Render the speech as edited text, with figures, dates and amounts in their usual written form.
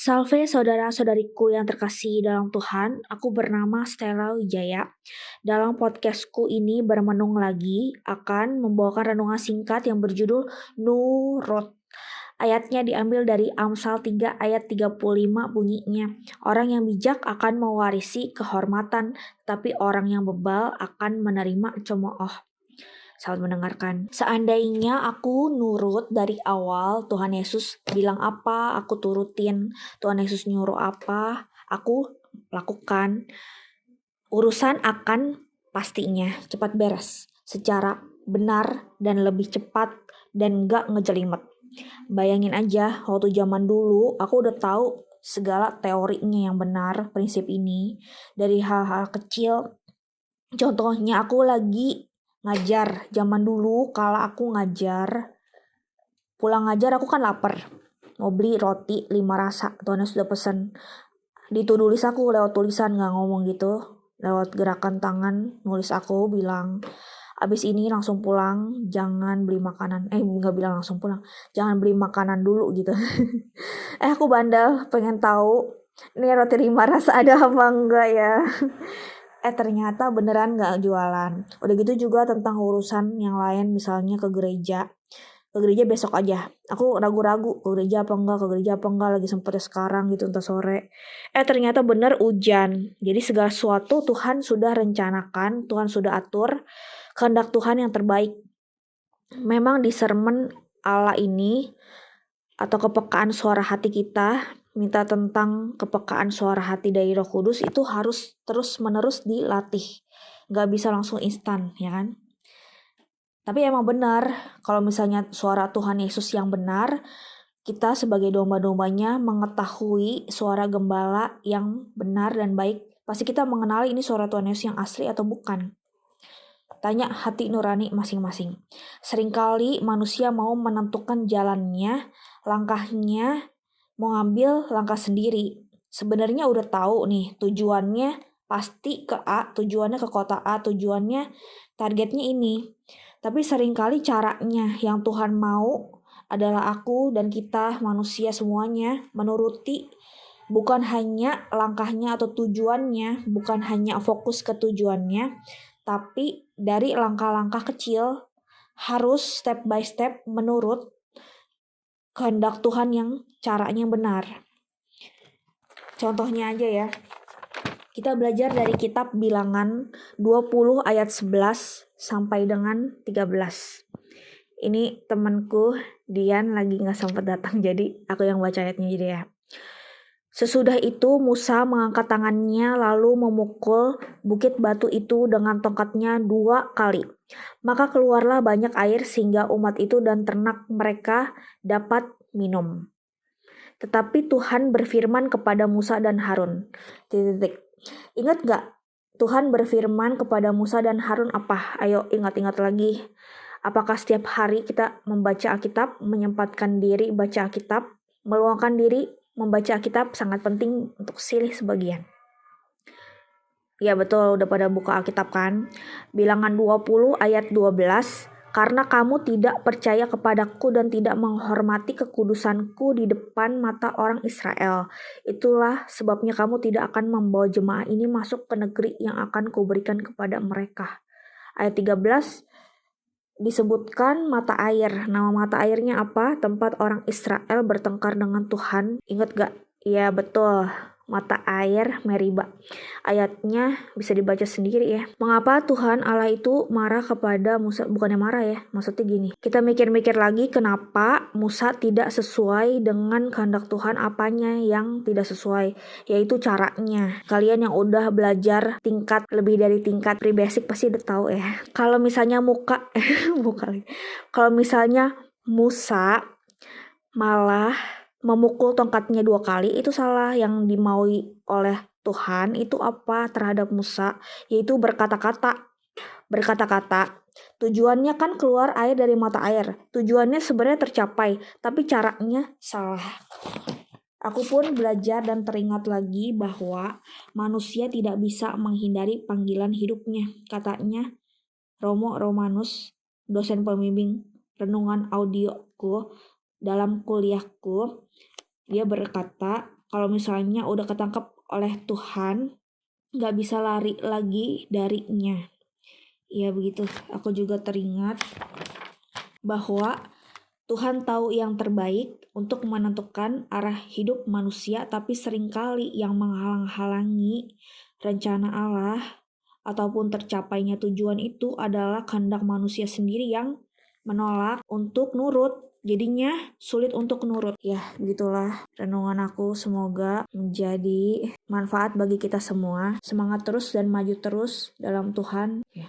Salve saudara-saudariku yang terkasih dalam Tuhan, aku bernama Stella Wijaya. Dalam podcastku ini bermenung lagi akan membawakan renungan singkat yang berjudul Nurut. Ayatnya diambil dari Amsal 3 ayat 35 bunyinya, orang yang bijak akan mewarisi kehormatan, tapi orang yang bebal akan menerima cemooh. Selamat mendengarkan. Seandainya aku nurut dari awal, Tuhan Yesus bilang apa, aku turutin. Tuhan Yesus nyuruh apa, aku lakukan. Urusan akan pastinya cepat beres, secara benar dan lebih cepat dan gak ngejelimet. Bayangin aja, waktu zaman dulu aku udah tahu segala teorinya yang benar, prinsip ini. Dari hal-hal kecil, contohnya aku lagi ngajar. Zaman dulu kalau aku ngajar, pulang ngajar aku kan lapar. Mau beli roti 5 rasa, Tuhan sudah pesen. Ditulis aku lewat tulisan, gak ngomong gitu. Lewat gerakan tangan, nulis aku bilang, abis ini langsung pulang, jangan beli makanan. Gak bilang langsung pulang, jangan beli makanan dulu gitu. Aku bandel, pengen tahu ini roti 5 rasa ada apa enggak ya. Ternyata beneran gak jualan. Udah gitu juga tentang urusan yang lain, misalnya ke gereja. Ke gereja besok aja. Aku ragu-ragu ke gereja apa enggak, lagi sempetnya sekarang gitu entah sore. Ternyata bener hujan. Jadi segala sesuatu Tuhan sudah rencanakan, Tuhan sudah atur, kehendak Tuhan yang terbaik. Memang di sermon Allah ini atau kepekaan suara hati kita, minta tentang kepekaan suara hati dari Roh Kudus itu harus terus-menerus dilatih. Gak bisa langsung instan, ya kan? Tapi emang benar, kalau misalnya suara Tuhan Yesus yang benar, kita sebagai domba-dombanya mengetahui suara gembala yang benar dan baik. Pasti kita mengenali ini suara Tuhan Yesus yang asli atau bukan. Tanya hati nurani masing-masing. Seringkali manusia mau menentukan jalannya, langkahnya, mau ngambil langkah sendiri. Sebenarnya udah tahu nih tujuannya pasti ke A, tujuannya ke kota A, tujuannya targetnya ini. Tapi seringkali caranya yang Tuhan mau adalah aku dan kita manusia semuanya menuruti, bukan hanya langkahnya atau tujuannya, bukan hanya fokus ke tujuannya, tapi dari langkah-langkah kecil harus step by step menurut kehendak Tuhan yang caranya benar. Contohnya aja ya, kita belajar dari kitab Bilangan 20 ayat 11 sampai dengan 13. Ini temanku Dian lagi gak sempat datang, jadi aku yang baca ayatnya jadi ya. Sesudah itu Musa mengangkat tangannya lalu memukul bukit batu itu dengan tongkatnya 2 kali. Maka keluarlah banyak air sehingga umat itu dan ternak mereka dapat minum. Tetapi Tuhan berfirman kepada Musa dan Harun. Ingat gak Tuhan berfirman kepada Musa dan Harun apa? Ayo ingat-ingat lagi. Apakah setiap hari kita membaca Alkitab, menyempatkan diri baca Alkitab, meluangkan diri membaca Alkitab sangat penting untuk silih sebagian. Ya betul, udah pada buka Alkitab kan? Bilangan 20 ayat 12, karena kamu tidak percaya kepadaku dan tidak menghormati kekudusanku di depan mata orang Israel. Itulah sebabnya kamu tidak akan membawa jemaah ini masuk ke negeri yang akan kuberikan kepada mereka. Ayat 13, disebutkan mata air. Nama mata airnya apa? Tempat orang Israel bertengkar dengan Tuhan. Ingat gak? Ya betul, mata air Meriba. Ayatnya bisa dibaca sendiri ya. Mengapa Tuhan Allah itu marah kepada Musa? Bukannya marah ya, maksudnya gini. Kita mikir-mikir lagi kenapa Musa tidak sesuai dengan kehendak Tuhan, apanya yang tidak sesuai, yaitu caranya. Kalian yang udah belajar tingkat lebih dari tingkat pre-basic pasti udah tahu ya. Kalau misalnya kalau misalnya Musa malah memukul tongkatnya 2 kali, itu salah. Yang dimaui oleh Tuhan itu apa terhadap Musa? Yaitu berkata-kata. Tujuannya kan keluar air dari mata air. Tujuannya sebenarnya tercapai, tapi caranya salah. Aku pun belajar dan teringat lagi bahwa manusia tidak bisa menghindari panggilan hidupnya. Katanya Romo Romanus, dosen pembimbing renungan audioku dalam kuliahku, dia berkata, Kalau misalnya udah ketangkep oleh Tuhan, gak bisa lari lagi darinya. Ya begitu, aku juga teringat bahwa Tuhan tahu yang terbaik untuk menentukan arah hidup manusia, tapi seringkali yang menghalang-halangi rencana Allah ataupun tercapainya tujuan itu adalah kehendak manusia sendiri yang menolak untuk nurut. Jadinya sulit untuk nurut. Ya, begitulah renungan aku. Semoga menjadi manfaat bagi kita semua. Semangat terus dan maju terus dalam Tuhan. Ya.